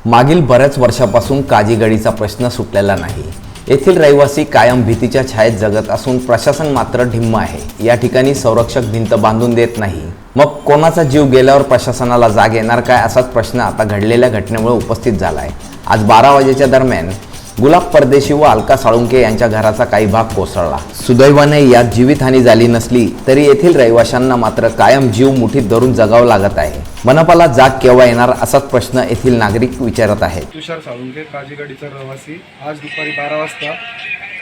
मागील बऱ्याच वर्षापासून काजीगडीचा प्रश्न सुटलेला नाही। येथील रहिवासी कायम भीतीच्या छायेत जगत असून प्रशासन मात्र ढिम्म आहे। या ठिकाणी संरक्षक भिंत बांधून देत नाही। मग कोणाचा जीव गेल्यावर प्रशासनाला जाग येणार काय, असाच प्रश्न आता घडलेल्या घटनेमुळे उपस्थित झाला आहे। आज 12 वाजेच्या दरम्यान गुलाब परदेशी व अलका साळुंखे यांच्या घराचा काही भाग कोसळला। सुदैवाने यात जीवितहानी झाली नसली तरी येथील रहिवाशांना मात्र कायम जीव मुठीत धरून जगावं लागत आहे। मनपाला जाग केव्हा येणार, असाच प्रश्न येथील नागरिक विचारत आहेत। तुषार साळुंखे, काजीगडीचा रहिवासी। आज दुपारी 12 वाजता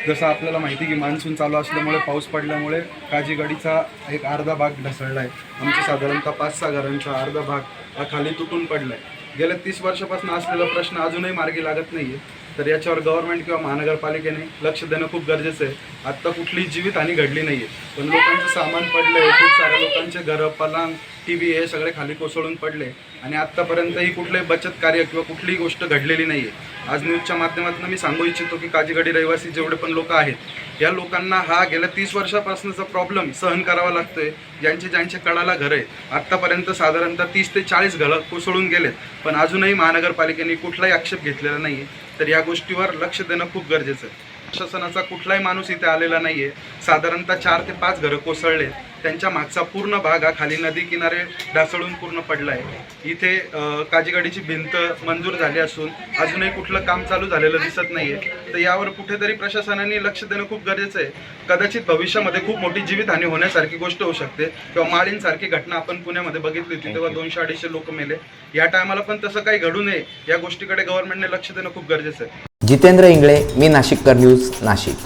जसं आपल्याला माहिती की मान्सून चालू असल्यामुळे पाऊस पडल्यामुळे काजीगडीचा एक अर्धा भाग ढासळला आहे। आमच्या साधारणतः 5-6 घरांचा अर्धा भाग हा खाली तुटून पडला आहे। गेल्या 30 वर्षापासून असलेला प्रश्न अजूनही मार्गी लागत नाही आहे। तर याच्यावर गव्हर्नमेंट किंवा महानगरपालिकेने लक्ष देणं खूप गरजेचं आहे। आत्ता कुठलीही जीवितहानी घडली नाही आहे, पण लोकांचं सामान पडलं आहे। खूप साऱ्या लोकांचे घरं, पलंग, TV हे सगळे खाली कोसळून पडले आणि आत्तापर्यंतही कुठलंही बचत कार्य किंवा कुठलीही गोष्ट घडलेली नाही आहे। आज न्यूजच्या माध्यमातून मी सांगू इच्छितो की काजीगडी रहिवासी जेवढे पण लोक आहेत, या लोकांना हा गेल्या 30 वर्षापासूनचा प्रॉब्लेम सहन करावा लागतोय। ज्यांचे कडाला घर आहे, आत्तापर्यंत साधारणतः 30 ते 40 घरं कोसळून गेलेत, पण अजूनही महानगरपालिकेने कुठलाही आक्षेप घेतलेला नाही आहे। तर या गोष्टीवर लक्ष देणं खूप गरजेचं आहे। प्रशासनाचा कुठलाही माणूस इथे आलेला नाही आहे। साधारणतः 4 ते 5 घरं कोसळले, त्यांच्या मागचा पूर्ण भाग हा खाली नदी किनारे ढासळून पूर्ण पडला आहे। इथे काजीगडीची भिंत मंजूर झाली असून अजूनही कुठलं काम चालू झालेलं दिसत नाही आहे। तर यावर कुठेतरी प्रशासनाने लक्ष देणं खूप गरजेचं आहे। कदाचित भविष्यामध्ये खूप मोठी जीवितहानी होण्यासारखी गोष्ट होऊ शकते किंवा माळींसारखी घटना आपण पुण्यामध्ये बघितली होती, तेव्हा 200-250 लोक मेले। या टायमाला पण तसं काही घडू नये, या गोष्टीकडे गव्हर्नमेंटने लक्ष देणं खूप गरजेचं आहे। जितेंद्र इंगळे, मी नाशिककर न्यूज, नाशिक।